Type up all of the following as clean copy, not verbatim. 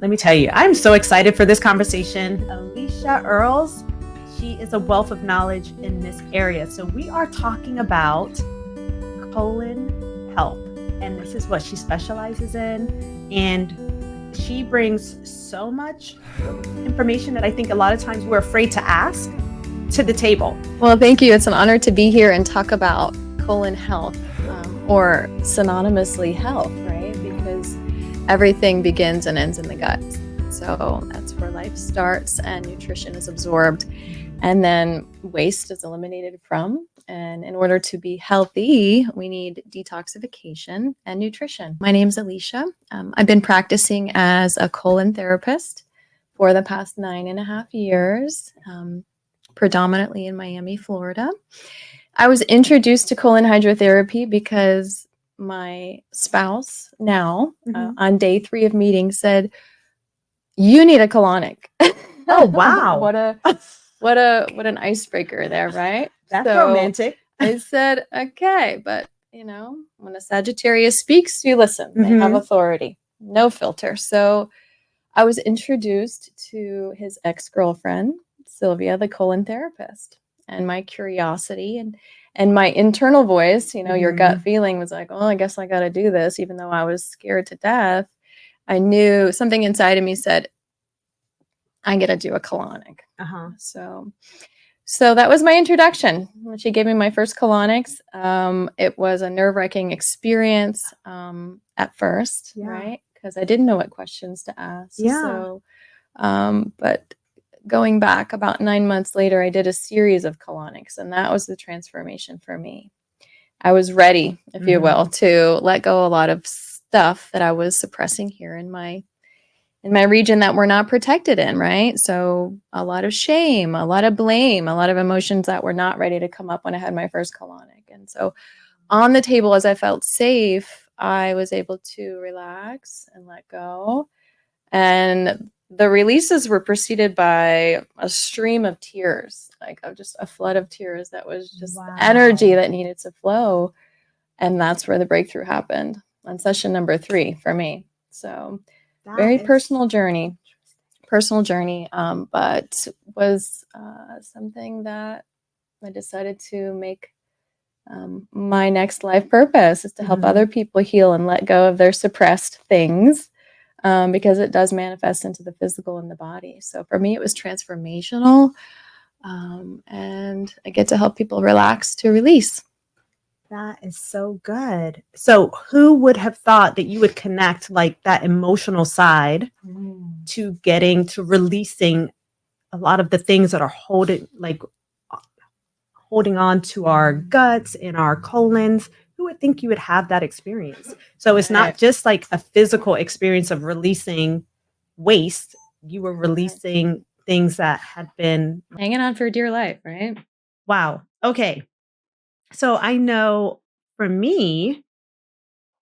Let me tell you, I'm so excited for this conversation. Alicia Earles, she is a wealth of knowledge in this area. So we are talking about colon health, and this is what she specializes in. And she brings so much information that I think a lot of times we're afraid to ask to the table. Well, thank you. It's an honor to be here and talk about colon health, or synonymously health, right? Because everything begins and ends in the gut. So that's where life starts, and nutrition is absorbed, and then waste is eliminated from. And in order to be healthy, we need detoxification and nutrition. My name's Alicia. I've been practicing as a colon therapist for the past 9.5 years, predominantly in Miami, Florida. I was introduced to colon hydrotherapy because my spouse now, on day 3 of meeting, said, "You need a colonic." Oh, wow. what an icebreaker there, right? That's romantic. I said, okay, but when a Sagittarius speaks, you listen. They have authority, no filter. So I was introduced to his ex-girlfriend, Sylvia, the colon therapist, and my curiosity and my internal voice, your gut feeling was like, oh, I guess I got to do this. Even though I was scared to death, I knew something inside of me said, I got to do a colonic. So that was my introduction. When she gave me my first colonics, it was a nerve-wracking experience at first, right? Because I didn't know what questions to ask. So, but going back about 9 months later, I did a series of colonics, and that was the transformation for me. I was ready, if you will, to let go a lot of stuff that I was suppressing here in my region that we're not protected in, right? So a lot of shame, a lot of blame, a lot of emotions that were not ready to come up when I had my first colonic. And so on the table, as I felt safe, I was able to relax and let go. And the releases were preceded by a stream of tears, like just a flood of tears that was just energy that needed to flow. And that's where the breakthrough happened on session number 3 for me. So very personal journey, but was something that I decided to make my next life purpose is to help other people heal and let go of their suppressed things, because it does manifest into the physical and the body. So for me, it was transformational, and I get to help people relax to release. That is so good. So who would have thought that you would connect like that emotional side to getting to releasing a lot of the things that are holding on to our guts and our colons? Who would think you would have that experience? So it's not just like a physical experience of releasing waste. You were releasing things that had been hanging on for dear life, right? Wow. Okay. So I know for me,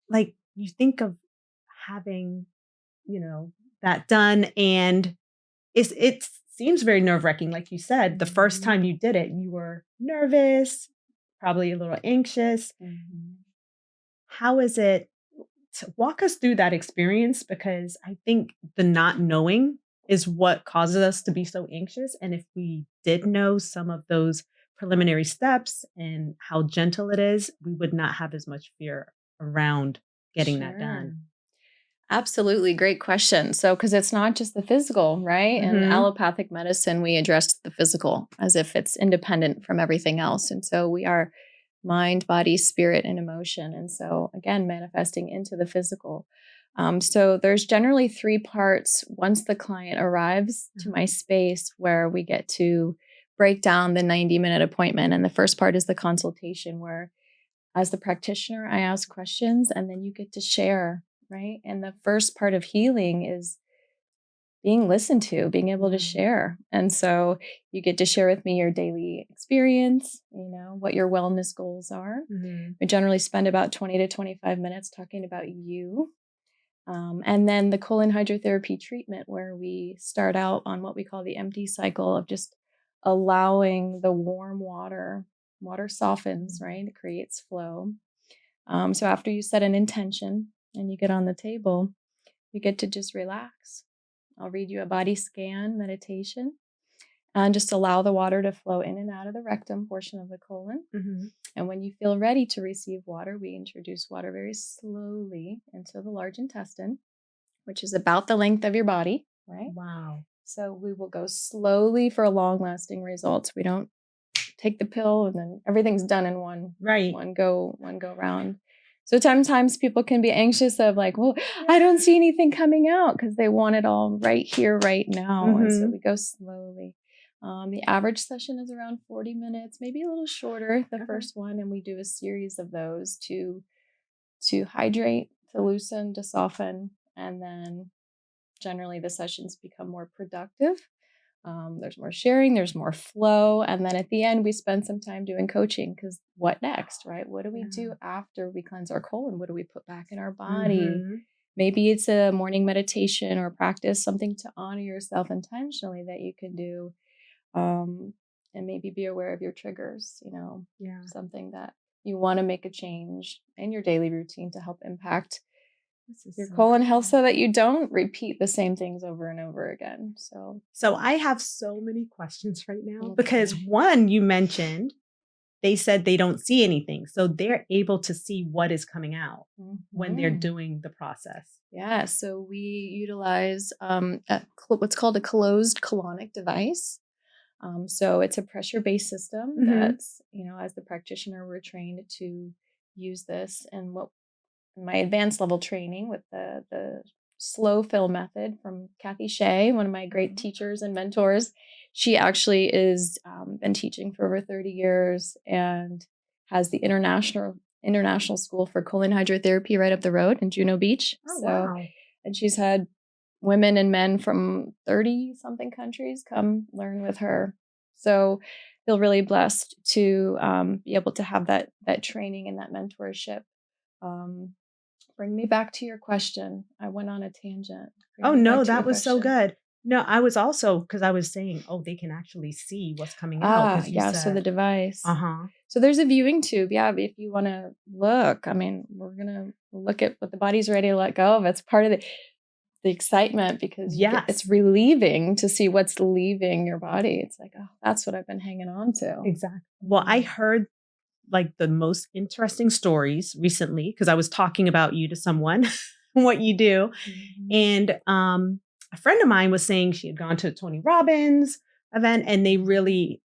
like you think of having, that done, and it seems very nerve-wracking. Like you said, the first time you did it, you were nervous, probably a little anxious. How is it to walk us through that experience? Because I think the not knowing is what causes us to be so anxious. And if we did know some of those preliminary steps and how gentle it is, we would not have as much fear around getting that done. Absolutely. Great question. So, because it's not just the physical, right? In allopathic medicine, we address the physical as if it's independent from everything else. And so we are mind, body, spirit, and emotion. And so again, manifesting into the physical. So there's generally 3 parts once the client arrives to my space where we get to break down the 90-minute appointment. And the first part is the consultation, where as the practitioner, I ask questions and then you get to share, right? And the first part of healing is being listened to, being able to share. And so you get to share with me your daily experience, what your wellness goals are. We generally spend about 20 to 25 minutes talking about you. And then the colon hydrotherapy treatment, where we start out on what we call the empty cycle of just allowing the warm water softens, right? It creates flow. So after you set an intention and you get on the table, you get to just relax. I'll read you a body scan meditation and just allow the water to flow in and out of the rectum portion of the colon. Mm-hmm. And when you feel ready to receive water, we introduce water very slowly into the large intestine, which is about the length of your body, right? Wow. So we will go slowly for long-lasting results. We don't take the pill and then everything's done in one go round. So sometimes people can be anxious of like, well, I don't see anything coming out because they want it all right here, right now. Mm-hmm. And so we go slowly. The average session is around 40 minutes, maybe a little shorter, the first one. And we do a series of those to hydrate, to loosen, to soften. And then generally the sessions become more productive. There's more sharing, there's more flow. And then at the end, we spend some time doing coaching because what next, right? What do we do after we cleanse our colon? What do we put back in our body? Mm-hmm. Maybe it's a morning meditation or practice, something to honor yourself intentionally that you can do. And maybe be aware of your triggers, something that you want to make a change in your daily routine to help impact your colon health so that you don't repeat the same things over and over again. So I have so many questions right now because one, you mentioned, they said they don't see anything. So they're able to see what is coming out when they're doing the process. Yeah. So we utilize what's called a closed colonic device. So it's a pressure-based system that's, as the practitioner, we're trained to use this. And what my advanced level training with the slow fill method from Kathy Shea, one of my great teachers and mentors. She actually is been teaching for over 30 years and has the international school for colon hydrotherapy right up the road in Juno Beach. Wow. And she's had women and men from 30 something countries come learn with her. So feel really blessed to be able to have that training and that mentorship. Bring me back to your question. I went on a tangent. Oh, no, that was so good. No, I was also, because I was saying, they can actually see what's coming out. So the device. So there's a viewing tube. Yeah, if you want to look, I mean, we're going to look at what the body's ready to let go of. It's part of the excitement because it's relieving to see what's leaving your body. It's like, that's what I've been hanging on to. Exactly. Well, I heard like the most interesting stories recently because I was talking about you to someone, what you do. And a friend of mine was saying she had gone to a Tony Robbins event and they really,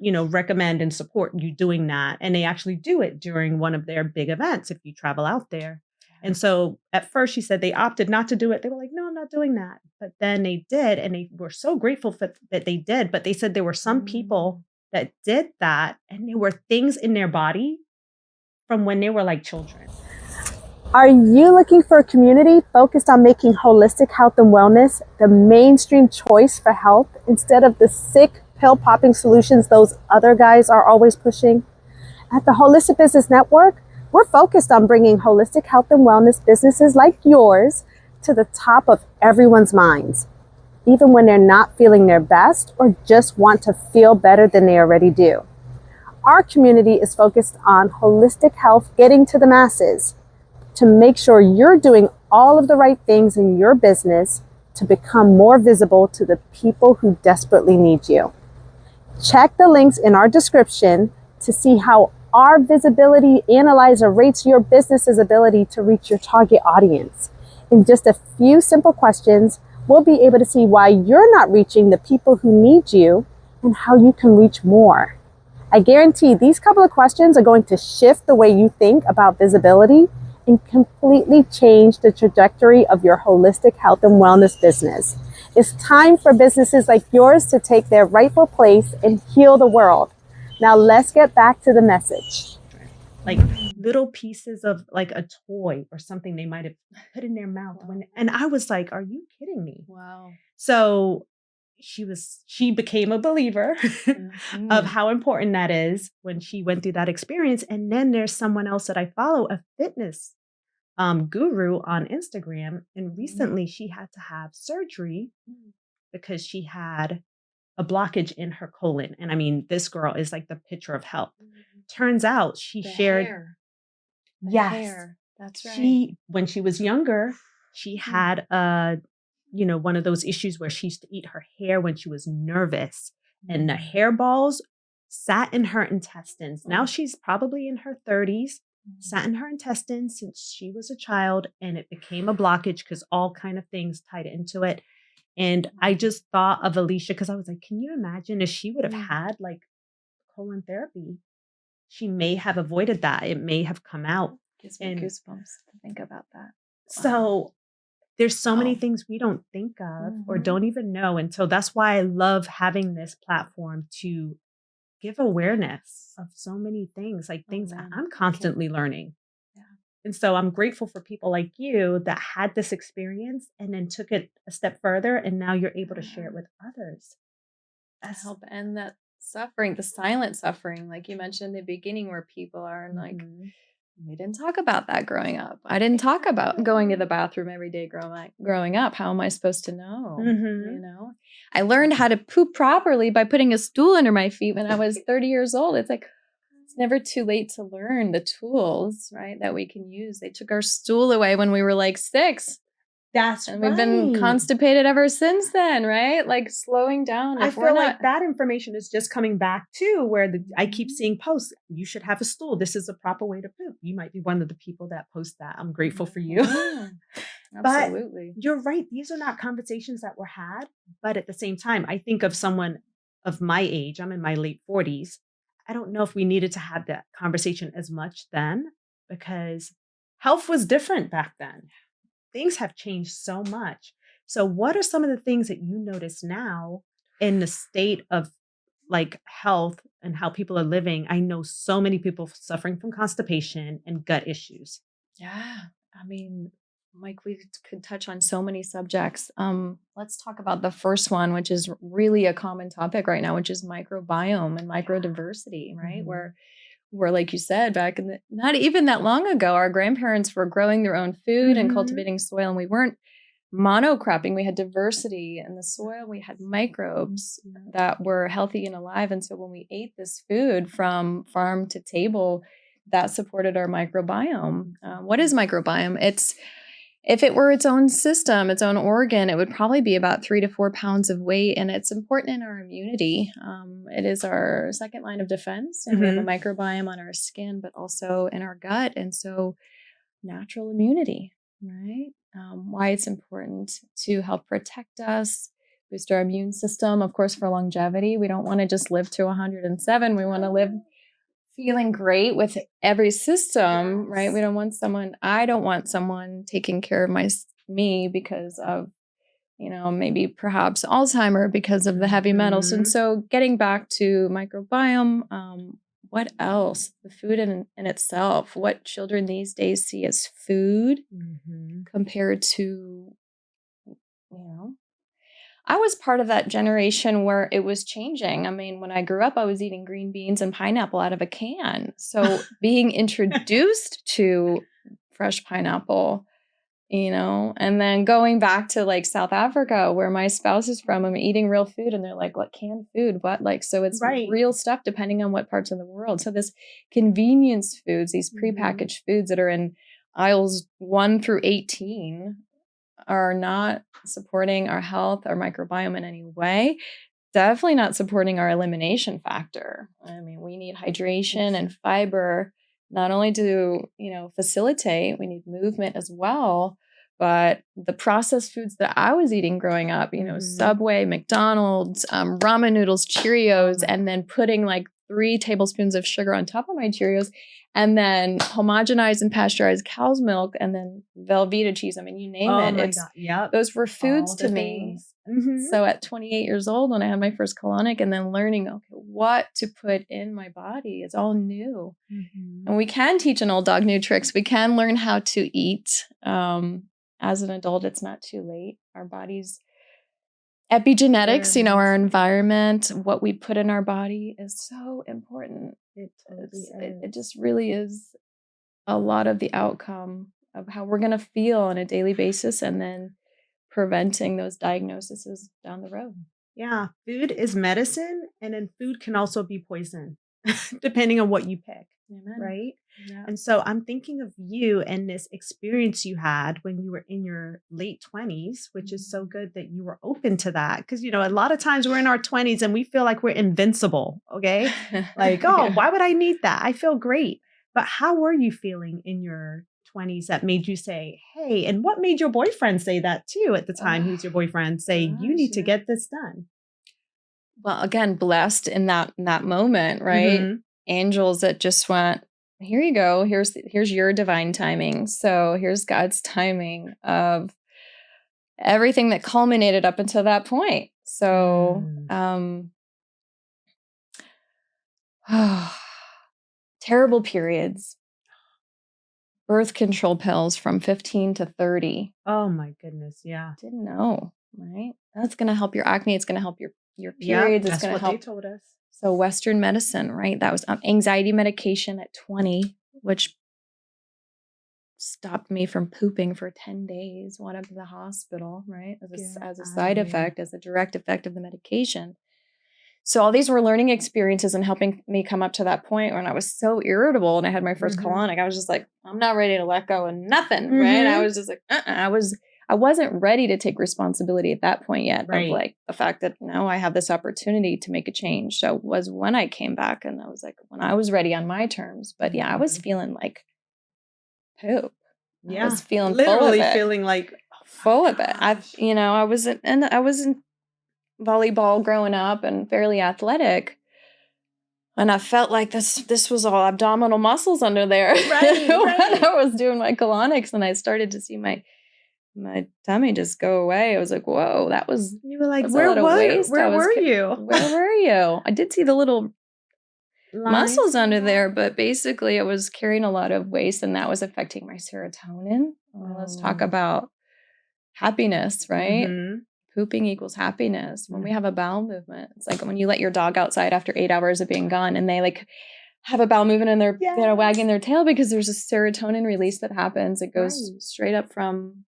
recommend and support you doing that. And they actually do it during one of their big events if you travel out there. And so at first she said they opted not to do it. They were like, no, I'm not doing that. But then they did. And they were so grateful that they did. But they said there were some people that did that and there were things in their body from when they were like children. Are you looking for a community focused on making holistic health and wellness the mainstream choice for health instead of the sick pill popping solutions those other guys are always pushing? At the Holistic Business Network, we're focused on bringing holistic health and wellness businesses like yours to the top of everyone's minds, even when they're not feeling their best or just want to feel better than they already do. Our community is focused on holistic health getting to the masses to make sure you're doing all of the right things in your business to become more visible to the people who desperately need you. Check the links in our description to see how our visibility analyzer rates your business's ability to reach your target audience. In just a few simple questions, we'll be able to see why you're not reaching the people who need you and how you can reach more. I guarantee these couple of questions are going to shift the way you think about visibility and completely change the trajectory of your holistic health and wellness business. It's time for businesses like yours to take their rightful place and heal the world. Now let's get back to the message. Like little pieces of like a toy or something they might have put in their mouth and I was like, are you kidding me? Wow. So she became a believer of how important that is when she went through that experience. And then there's someone else that I follow, a fitness guru on Instagram. And recently she had to have surgery because she had a blockage in her colon. And I mean, this girl is like the picture of health. Turns out she shared. Hair. Yes. Hair. That's right. When she was younger, she had a one of those issues where she used to eat her hair when she was nervous, and the hairballs sat in her intestines. Now she's probably in her 30s, sat in her intestines since she was a child, and it became a blockage because all kind of things tied into it. And I just thought of Alicia because I was like, can you imagine if she would have had like colon therapy? She may have avoided that. It may have come out. Gives me goosebumps to think about that. So there's so many things we don't think of or don't even know. And so that's why I love having this platform to give awareness of so many things, like things I'm constantly learning. Yeah. And so I'm grateful for people like you that had this experience and then took it a step further. And now you're able to share it with others. To help end that suffering, the silent suffering, like you mentioned in the beginning, where people are like, we didn't talk about that growing up. I didn't talk about going to the bathroom every day growing up. How am I supposed to know? I learned how to poop properly by putting a stool under my feet when I was 30 years old. It's like, it's never too late to learn the tools, right, that we can use. They took our stool away when we were like 6. And we've been constipated ever since then, right? Like slowing down. I feel like that information is just coming back too, where I keep seeing posts. You should have a stool. This is a proper way to poop. You might be one of the people that post that. I'm grateful for you. Absolutely. But you're right. These are not conversations that were had. But at the same time, I think of someone of my age. I'm in my late 40s. I don't know if we needed to have that conversation as much then because health was different back then. Things have changed so much. So what are some of the things that you notice now in the state of like health and how people are living? I know so many people suffering from constipation and gut issues. Yeah. I mean, Mike, we could touch on so many subjects. Let's talk about the first one, which is really a common topic right now, which is microbiome and microdiversity, right? Where, like you said, back in not even that long ago, our grandparents were growing their own food and cultivating soil, and we weren't monocropping. We had diversity in the soil. We had microbes that were healthy and alive. And so when we ate this food from farm to table, that supported our microbiome. What is microbiome? If it were its own system, its own organ, it would probably be about 3 to 4 pounds of weight. And it's important in our immunity. It is our second line of defense. And we have a microbiome on our skin, but also in our gut. And so natural immunity, right? Why it's important to help protect us, boost our immune system, of course, for longevity. We don't want to just live to 107. We want to live feeling great with every system, right? I don't want someone taking care of me because of, maybe perhaps Alzheimer because of the heavy metals. And so getting back to microbiome, what else? The food in itself, what children these days see as food compared to, I was part of that generation where it was changing. I mean, when I grew up, I was eating green beans and pineapple out of a can. So being introduced to fresh pineapple, and then going back to like South Africa, where my spouse is from, I'm eating real food and they're like, what canned food? What? Like, so it's real stuff depending on what parts of the world. So this convenience foods, these prepackaged foods that are in aisles 1 through 18 are not supporting our health, our microbiome in any way. Definitely not supporting our elimination factor. I mean, we need hydration and fiber, not only to, facilitate, we need movement as well. But the processed foods that I was eating growing up, Subway, McDonald's, ramen noodles, Cheerios, and then putting like 3 tablespoons of sugar on top of my Cheerios, and then homogenized and pasteurized cow's milk, and then Velveeta cheese. I mean, you name it. Those were foods to me. So at 28 years old, when I had my first colonic, and then learning, okay, what to put in my body, it's all new. And we can teach an old dog new tricks. We can learn how to eat. As an adult, it's not too late. Our body's epigenetics, our environment, what we put in our body is so important. It just really is a lot of the outcome of how we're going to feel on a daily basis, and then preventing those diagnoses down the road. Yeah. Food is medicine, and then food can also be poison. depending on what you pick. Amen. Right. Yeah. And so I'm thinking of you and this experience you had when you were in your late 20s, which is so good that you were open to that. Because, a lot of times we're in our 20s and we feel like we're invincible. Okay. Like, oh, Yeah. why would I need that? I feel great. But how were you feeling in your 20s that made you say, hey, and what made your boyfriend say that too at the time? Who's your boyfriend? Say, you need to get this done. Well, again, blessed in that moment, right? Mm-hmm. Angels that just went, here you go. Here's your divine timing. So here's God's timing of everything that culminated up until that point. So, terrible periods, birth control pills from 15 to 30. Oh my goodness. Yeah. Didn't know, right? That's going to help your acne. It's going to help your periods. Yep, it's going to help. They told us. So Western medicine, right? That was anxiety medication at 20, which stopped me from pooping for 10 days, went up to the hospital, right? As a side effect, as a direct effect of the medication. So all these were learning experiences and helping me come up to that point when I was so irritable and I had my first colonic. I was just like, I'm not ready to let go of nothing, right? I was just like, I wasn't ready to take responsibility at that point yet of like the fact that now I have this opportunity to make a change. So it was when I came back and I was like, when I was ready on my terms. But yeah, I was feeling like poop. Yeah. I was feeling literally full of it. feeling like full of it. I was in volleyball growing up and fairly athletic. And I felt like this was all abdominal muscles under there. Right. When I was doing my colonics and I started to see my tummy just go away. I was like, whoa, that was, you were like, where were you? Where were you? I did see the little lines muscles under there, but basically I was carrying a lot of waste and that was affecting my serotonin. Let's talk about happiness, right? Mm-hmm. Pooping equals happiness. When we have a bowel movement, it's like when you let your dog outside after 8 hours of being gone and they like have a bowel movement and they're wagging their tail because there's a serotonin release that happens. It goes straight up from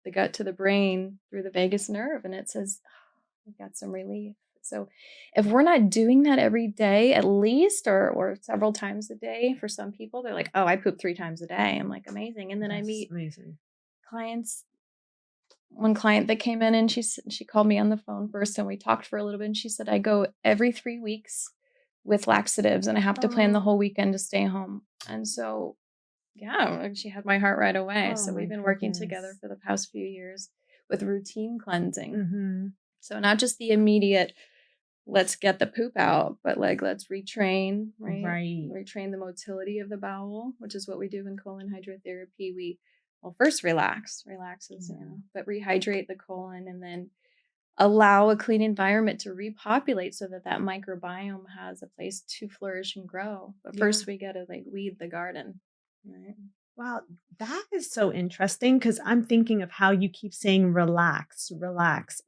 the gut to the brain through the vagus nerve. And it says, oh, I got some relief. So if we're not doing that every day, at least, or several times a day, for some people, they're like, oh, I poop 3 times a day. I'm like, amazing. And then I meet clients. One client that came in and she called me on the phone first and we talked for a little bit and she said, I go every 3 weeks with laxatives and I have to plan the whole weekend to stay home. And so, yeah, she had my heart right away. So we've been working together for the past few years with routine cleansing. Mm-hmm. So not just the immediate, let's get the poop out, but like, let's retrain, right? Retrain the motility of the bowel, which is what we do in colon hydrotherapy. Well, first relaxes, but rehydrate the colon and then allow a clean environment to repopulate so that microbiome has a place to flourish and grow. But first we got to like weed the garden. Right? Wow, that is so interesting because I'm thinking of how you keep saying relax.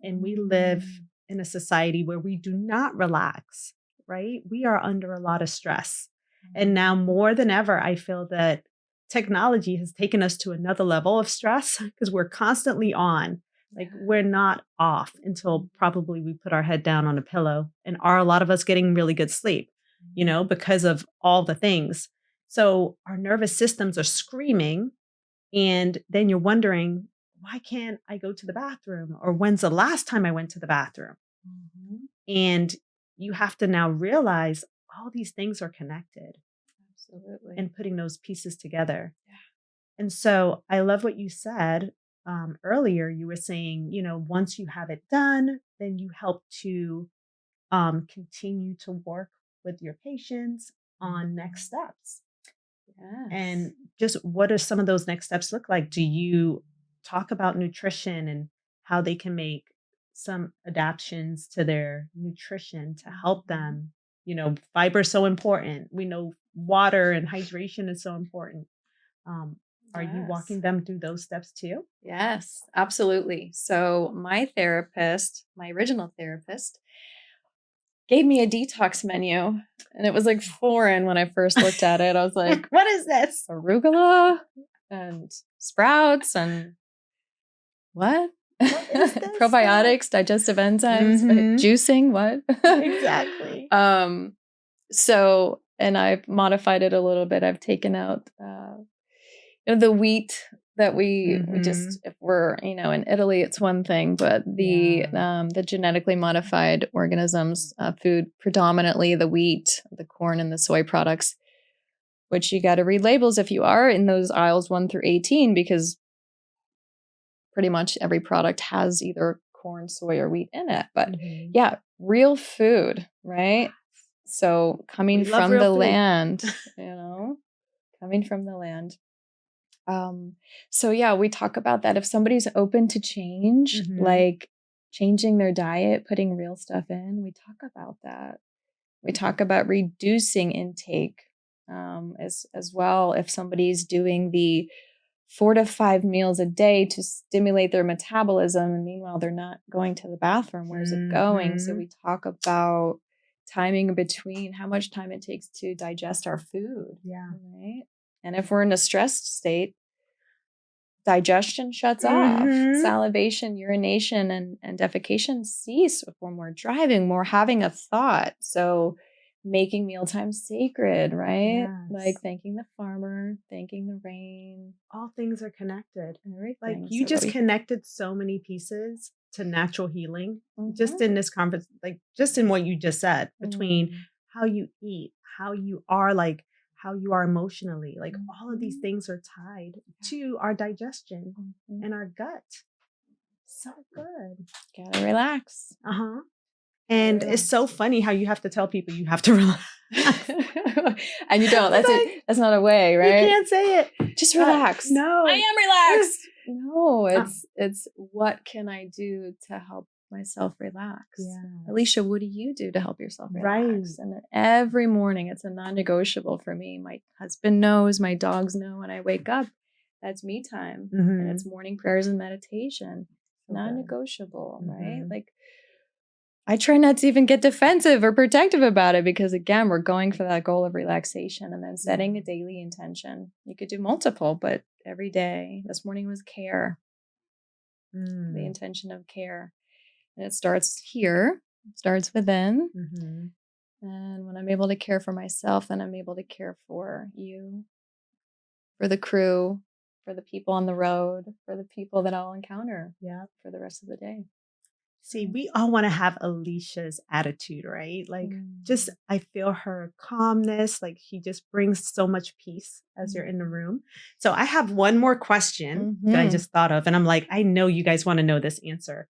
And we live in a society where we do not relax, right? We are under a lot of stress. And now more than ever, I feel that technology has taken us to another level of stress because we're constantly on. Like we're not off until probably we put our head down on a pillow. And are a lot of us getting really good sleep, because of all the things. So our nervous systems are screaming. And then you're wondering, why can't I go to the bathroom? Or when's the last time I went to the bathroom? And you have to now realize all these things are connected. Absolutely. And putting those pieces together. Yeah. And so I love what you said earlier. You were saying, once you have it done, then you help to continue to work with your patients on next steps. Yes. And just what do some of those next steps look like? Do you talk about nutrition and how they can make some adaptations to their nutrition to help them? Fiber is so important. We know water and hydration is so important. Are you walking them through those steps too? Yes, absolutely. So my original therapist, gave me a detox menu and it was like foreign when I first looked at it. I was like, what is this? Arugula and sprouts and what? Is this probiotics, digestive enzymes, juicing, what? Exactly. So, and I've modified it a little bit. I've taken out the wheat that we just, if we're, in Italy, it's one thing, but the genetically modified organisms, food, predominantly the wheat, the corn, and the soy products, which you got to read labels if you are in those aisles 1 through 18, because pretty much every product has either corn, soy, or wheat in it. But yeah, real food, right? So coming from the land, coming from the land. So yeah, we talk about that. If somebody's open to change, like changing their diet, putting real stuff in, we talk about that. We talk about reducing intake as well. If somebody's doing the 4 to 5 meals a day to stimulate their metabolism, and meanwhile they're not going to the bathroom, where's it going? So we talk about timing between how much time it takes to digest our food. Yeah. Right. And if we're in a stressed state, digestion shuts off, salivation, urination, and defecation cease when we're driving, we're having a thought. So making mealtime sacred, right? Yes. Like thanking the farmer, thanking the rain. All things are connected. Everything. Like you just connected so many pieces to natural healing just in this conference, like just in what you just said, between how you eat, how you are, like how you are emotionally, like all of these things are tied to our digestion and our gut. So good. Gotta relax. And it's so funny how you have to tell people you have to relax. And you don't. That's not a way, right? You can't say it. Just relax. No. I am relaxed. No, it's what can I do to help myself relax? Yeah. Alicia, what do you do to help yourself relax? Right. And every morning it's a non-negotiable for me. My husband knows, my dogs know, when I wake up, that's me time. And it's morning prayers and meditation. Non-negotiable, right? Like I try not to even get defensive or protective about it, because again, we're going for that goal of relaxation, and then setting a daily intention. You could do multiple, but every day. This morning was care. The intention of care. And it starts here. It starts within. And when I'm able to care for myself, then I'm able to care for you, for the crew, for the people on the road, for the people that I'll encounter for the rest of the day. See, we all want to have Alicia's attitude, right? Like just, I feel her calmness. Like she just brings so much peace as you're in the room. So I have one more question that I just thought of. And I'm like, I know you guys want to know this answer.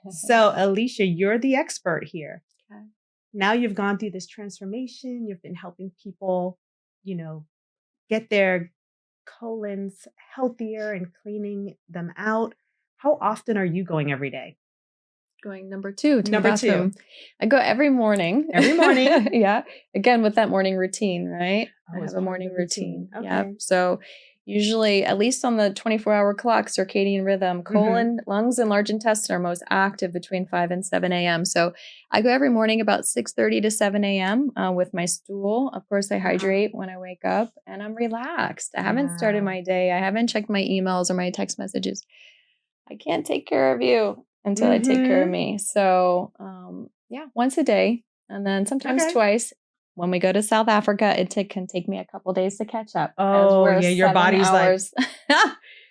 So Alicia, you're the expert here. Okay. Now you've gone through this transformation. You've been helping people, get their colons healthier and cleaning them out. How often are you going every day? Going number two to the bathroom. I go every morning. Every morning? Yeah. Again, with that morning routine, right? I have a morning routine. Okay. Yeah. So usually, at least on the 24-hour clock, circadian rhythm, colon, lungs, and large intestine are most active between 5 and 7 a.m. So I go every morning about 6:30 to 7 a.m. With my stool. Of course, I hydrate when I wake up, and I'm relaxed. I haven't started my day. I haven't checked my emails or my text messages. I can't take care of you until I take care of me. So, once a day, and then sometimes twice. When we go to South Africa, it can take me a couple days to catch up. Oh, yeah, your body's hours.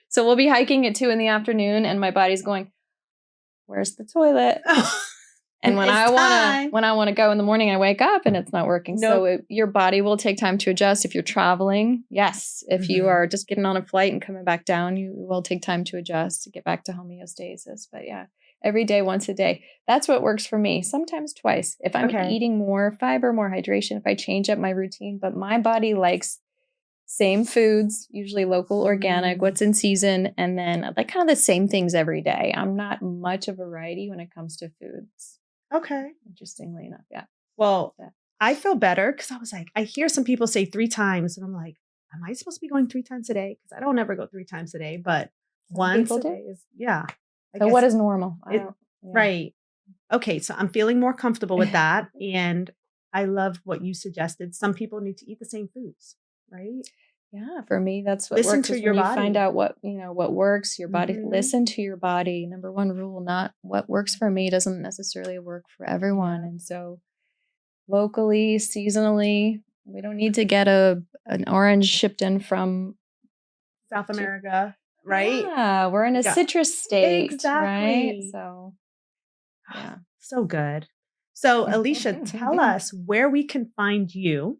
So we'll be hiking at 2 p.m, and my body's going, "Where's the toilet?" And when I want to go in the morning, I wake up and it's not working. So your body will take time to adjust. If you're traveling, yes. If you are just getting on a flight and coming back down, you will take time to adjust to get back to homeostasis. But yeah, every day, once a day. That's what works for me. Sometimes twice. If I'm eating more fiber, more hydration, if I change up my routine, but my body likes same foods, usually local, organic, what's in season, and then like kind of the same things every day. I'm not much of a variety when it comes to foods. Okay. Interestingly enough, yeah. Well, I feel better because I was like, I hear some people say 3 times, and I'm like, am I supposed to be going 3 times a day? Because I don't ever go 3 times a day, but once a day is, So what is normal? Right. Okay. So I'm feeling more comfortable with that. And I love what you suggested. Some people need to eat the same foods, right? Yeah. For me, that's what Listen works. to your body. Find out what works, your body. Listen to your body. Number one rule, not what works for me doesn't necessarily work for everyone. And so locally, seasonally. We don't need to get an orange shipped in from South America, right? Yeah, we're in a Yeah. citrus state, right? Exactly. So, yeah. So good. So, Alicia, tell us where we can find you.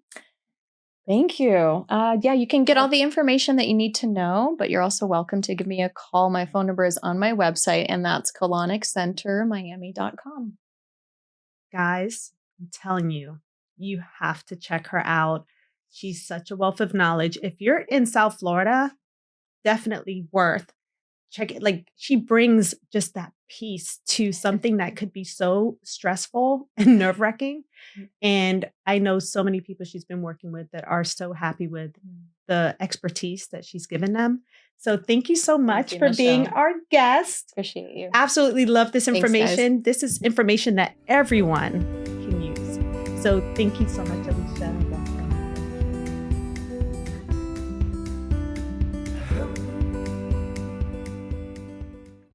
Thank you. Yeah, you can get all the information that you need to know, but you're also welcome to give me a call. My phone number is on my website, and that's coloniccentermiami.com. Guys, I'm telling you, you have to check her out. She's such a wealth of knowledge. If you're in South Florida, definitely worth check it. Like she brings just that peace to something that could be so stressful and nerve-wracking. And I know so many people she's been working with that are so happy with the expertise that she's given them. So thank you so much for being our guest. Appreciate you. Absolutely love this Thanks, information. guys. This is information that everyone can use. So thank you so much.